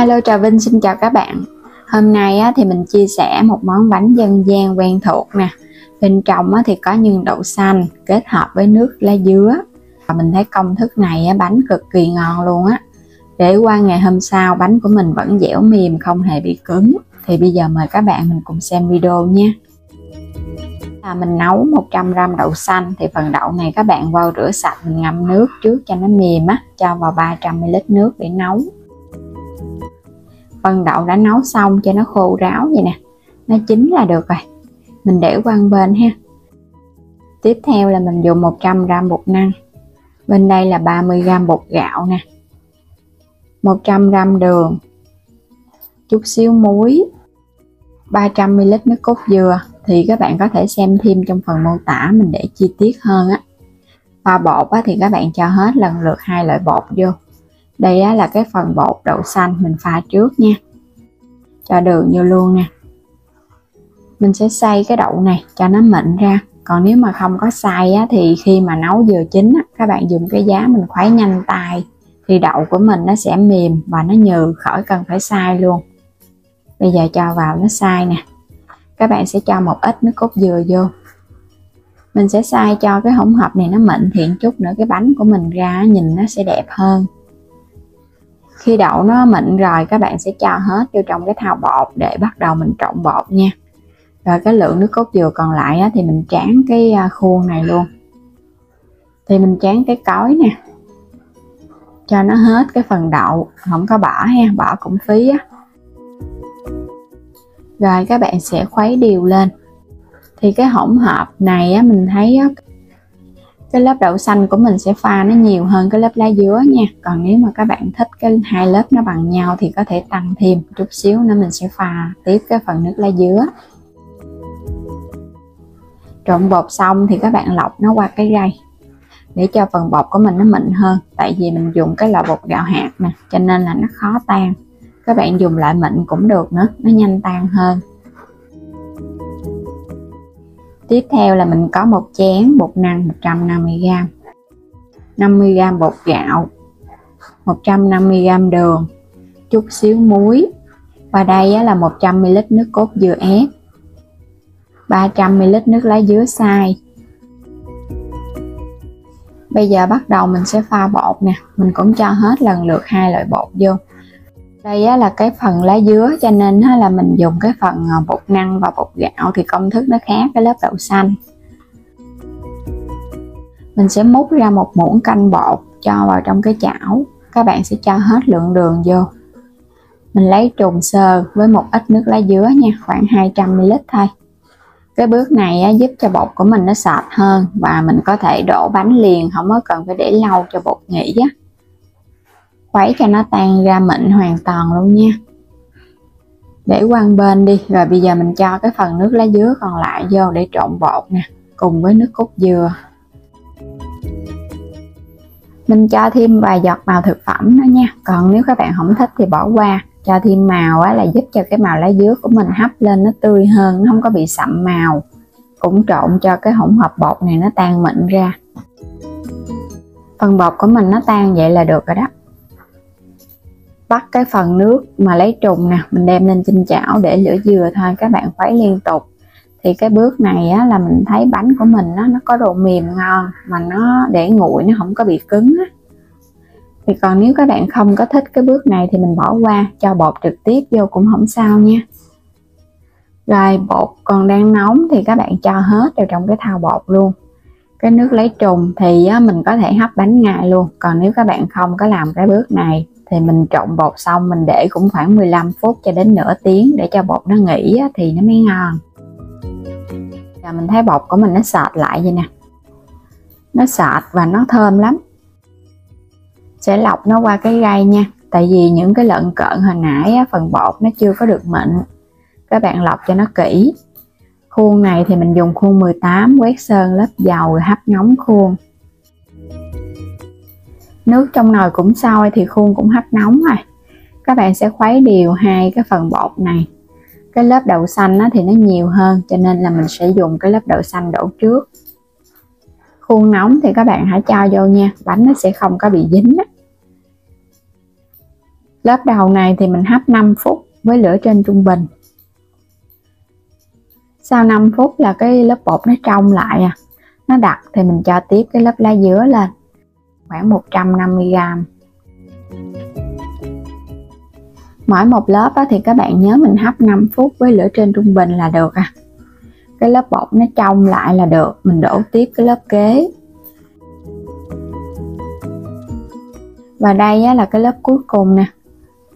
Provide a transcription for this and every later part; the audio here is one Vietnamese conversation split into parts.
Hello, Trà Vinh xin chào các bạn. Hôm nay thì mình chia sẻ một món bánh dân gian quen thuộc nè. Bên trong thì có nhân đậu xanh kết hợp với nước lá dứa. Và mình thấy công thức này bánh cực kỳ ngon luôn á. Để qua ngày hôm sau bánh của mình vẫn dẻo mềm, không hề bị cứng. Thì bây giờ mời các bạn mình cùng xem video nha. Mình nấu 100g đậu xanh, thì phần đậu này các bạn vào rửa sạch, mình ngâm nước trước cho nó mềm á, cho vào 300ml nước để nấu. Phần đậu đã nấu xong cho nó khô ráo vậy nè, nó chín là được rồi, mình để qua bên ha. Tiếp theo là mình dùng 100g bột năng, bên đây là 30g bột gạo nè, 100g đường, chút xíu muối, 300ml nước cốt dừa. Thì các bạn có thể xem thêm trong phần mô tả, mình để chi tiết hơn á. Pha bột thì các bạn cho hết lần lượt 2 loại bột vô. Đây là cái phần bột đậu xanh mình pha trước nha. Cho đường vô luôn nè. Mình sẽ xay cái đậu này cho nó mịn ra. Còn nếu mà không có xay thì khi mà nấu vừa chín các bạn dùng cái giá mình khuấy nhanh tay, thì đậu của mình nó sẽ mềm và nó nhừ, khỏi cần phải xay luôn. Bây giờ cho vào nó xay nè. Các bạn sẽ cho một ít nước cốt dừa vô. Mình sẽ xay cho cái hỗn hợp này nó mịn thiện chút nữa, cái bánh của mình ra nhìn nó sẽ đẹp hơn. Khi đậu nó mịn rồi các bạn sẽ cho hết vô trong cái thau bột để bắt đầu mình trộn bột nha. Rồi cái lượng nước cốt dừa còn lại thì mình tráng cái khuôn này luôn. Thì mình tráng cái cối nè, cho nó hết cái phần đậu, không có bỏ ha, bỏ cũng phí á. Rồi các bạn sẽ khuấy đều lên. Thì cái hỗn hợp này mình thấy cái lớp đậu xanh của mình sẽ pha nó nhiều hơn cái lớp lá dứa nha. Còn nếu mà các bạn thích cái hai lớp nó bằng nhau thì có thể tăng thêm chút xíu nữa, mình sẽ pha tiếp cái phần nước lá dứa. Trộn bột xong thì các bạn lọc nó qua cái rây để cho phần bột của mình nó mịn hơn. Tại vì mình dùng cái loại bột gạo hạt nè, cho nên là nó khó tan. Các bạn dùng loại mịn cũng được nữa, nó nhanh tan hơn. Tiếp theo là mình có một chén bột năng 150g, 50g bột gạo, 150g đường, chút xíu muối. Và đây là 100ml nước cốt dừa ép, 300ml nước lá dứa xay. Bây giờ bắt đầu mình sẽ pha bột nè, mình cũng cho hết lần lượt 2 loại bột vô. Đây là cái phần lá dứa, cho nên là mình dùng cái phần bột năng và bột gạo thì công thức nó khác cái lớp đậu xanh. Mình sẽ múc ra một muỗng canh bột cho vào trong cái chảo. Các bạn sẽ cho hết lượng đường vô. Mình lấy trùng sơ với một ít nước lá dứa nha, khoảng 200ml thôi. Cái bước này giúp cho bột của mình nó sệt hơn và mình có thể đổ bánh liền, không có cần phải để lâu cho bột nghỉ á. Khuấy cho nó tan ra mịn hoàn toàn luôn nha. Để qua bên đi. Rồi bây giờ mình cho cái phần nước lá dứa còn lại vô để trộn bột nè, cùng với nước cốt dừa. Mình cho thêm vài giọt màu thực phẩm nữa nha. Còn nếu các bạn không thích thì bỏ qua. Cho thêm màu là giúp cho cái màu lá dứa của mình hấp lên nó tươi hơn, nó không có bị sậm màu. Cũng trộn cho cái hỗn hợp bột này nó tan mịn ra. Phần bột của mình nó tan vậy là được rồi đó. Bắt cái phần nước mà lấy trùng nè, mình đem lên trên chảo để lửa dừa thôi, các bạn khuấy liên tục. Thì cái bước này là mình thấy bánh của mình nó có độ mềm ngon, mà nó để nguội nó không có bị cứng á. Thì còn nếu các bạn không có thích cái bước này thì mình bỏ qua, cho bột trực tiếp vô cũng không sao nha. Rồi bột còn đang nóng thì các bạn cho hết vào trong cái thau bột luôn. Cái nước lấy trùng thì mình có thể hấp bánh ngay luôn. Còn nếu các bạn không có làm cái bước này thì mình trộn bột xong mình để cũng khoảng 15 phút cho đến nửa tiếng để cho bột nó nghỉ thì nó mới ngon. Giờ mình thấy bột của mình nó sệt lại vậy nè, nó sệt và nó thơm lắm. Sẽ lọc nó qua cái rây nha, tại vì những cái lợn cợn hồi nãy phần bột nó chưa có được mịn. Các bạn lọc cho nó kỹ. Khuôn này thì mình dùng khuôn 18, quét sơn lớp dầu rồi hấp nóng khuôn. Nước trong nồi cũng sôi thì khuôn cũng hấp nóng rồi. Các bạn sẽ khuấy đều hai cái phần bột này. Cái lớp đậu xanh thì nó nhiều hơn, cho nên là mình sẽ dùng cái lớp đậu xanh đổ trước. Khuôn nóng thì các bạn hãy cho vô nha, bánh nó sẽ không có bị dính. Lớp đầu này thì mình hấp 5 phút với lửa trên trung bình. Sau 5 phút là cái lớp bột nó trong lại nó đặc thì mình cho tiếp cái lớp lá dứa lên khoảng 150g. Mỗi một lớp thì các bạn nhớ mình hấp 5 phút với lửa trên trung bình là được cái lớp bột nó trong lại là được. Mình đổ tiếp cái lớp kế. Và đây là cái lớp cuối cùng nè.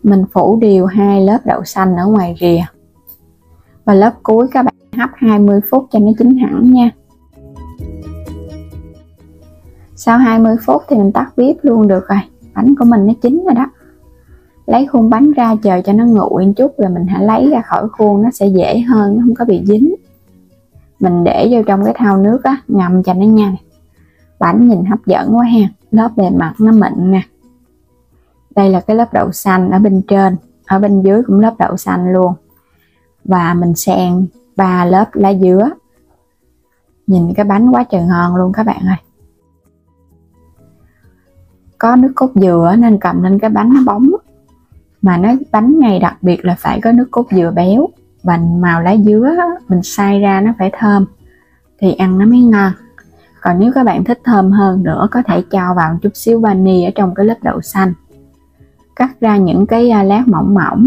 Mình phủ đều 2 lớp đậu xanh ở ngoài rìa. Và lớp cuối các bạn hấp 20 phút cho nó chín hẳn nha. Sau 20 phút thì mình tắt bếp luôn được rồi. Bánh của mình nó chín rồi đó. Lấy khuôn bánh ra chờ cho nó nguội một chút rồi mình hãy lấy ra khỏi khuôn, nó sẽ dễ hơn, nó không có bị dính. Mình để vô trong cái thau nước ngâm cho nó nhanh. Bánh nhìn hấp dẫn quá ha, lớp bề mặt nó mịn nè. Đây là cái lớp đậu xanh ở bên trên, ở bên dưới cũng lớp đậu xanh luôn. Và mình xen 3 lớp lá dứa. Nhìn cái bánh quá trời ngon luôn các bạn ơi. Có nước cốt dừa nên cầm lên cái bánh nó bóng. Mà nó bánh này đặc biệt là phải có nước cốt dừa béo. Và màu lá dứa mình xay ra nó phải thơm thì ăn nó mới ngon. Còn nếu các bạn thích thơm hơn nữa có thể cho vào một chút xíu vani ở trong cái lớp đậu xanh. Cắt ra những cái lát mỏng mỏng.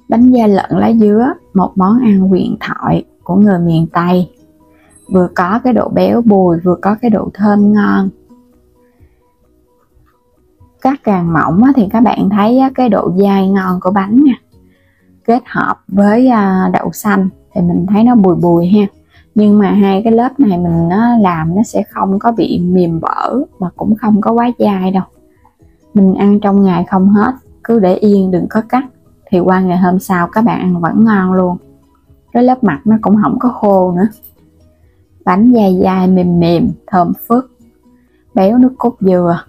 Bánh da lợn lá dứa, một món ăn huyền thoại của người miền Tây. Vừa có cái độ béo bùi, vừa có cái độ thơm ngon. Cắt càng mỏng thì các bạn thấy cái độ dai ngon của bánh nè. Kết hợp với đậu xanh thì mình thấy nó bùi bùi ha. Nhưng mà hai cái lớp này mình làm nó sẽ không có bị mềm vỡ mà cũng không có quá dai đâu. Mình ăn trong ngày không hết, cứ để yên đừng có cắt thì qua ngày hôm sau các bạn ăn vẫn ngon luôn. Cái lớp mặt nó cũng không có khô nữa. Bánh dai dai mềm mềm, thơm phức, béo nước cốt dừa.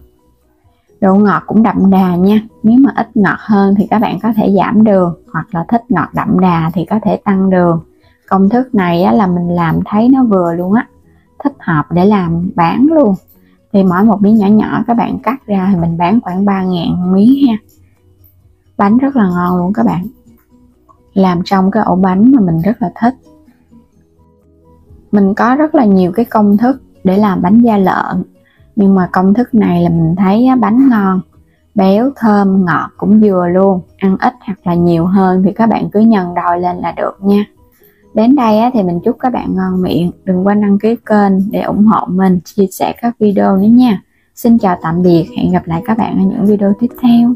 Độ ngọt cũng đậm đà nha. Nếu mà ít ngọt hơn thì các bạn có thể giảm đường, hoặc là thích ngọt đậm đà thì có thể tăng đường. Công thức này là mình làm thấy nó vừa luôn thích hợp để làm bán luôn. Thì mỗi một miếng nhỏ nhỏ các bạn cắt ra thì mình bán khoảng 3.000 miếng ha. Bánh rất là ngon luôn các bạn. Làm trong cái ổ bánh mà mình rất là thích. Mình có rất là nhiều cái công thức để làm bánh da lợn, nhưng mà công thức này là mình thấy bánh ngon, béo, thơm, ngọt cũng vừa luôn. Ăn ít hoặc là nhiều hơn thì các bạn cứ nhân đôi lên là được nha. Đến đây thì mình chúc các bạn ngon miệng. Đừng quên đăng ký kênh để ủng hộ mình, chia sẻ các video nữa nha. Xin chào tạm biệt, hẹn gặp lại các bạn ở những video tiếp theo.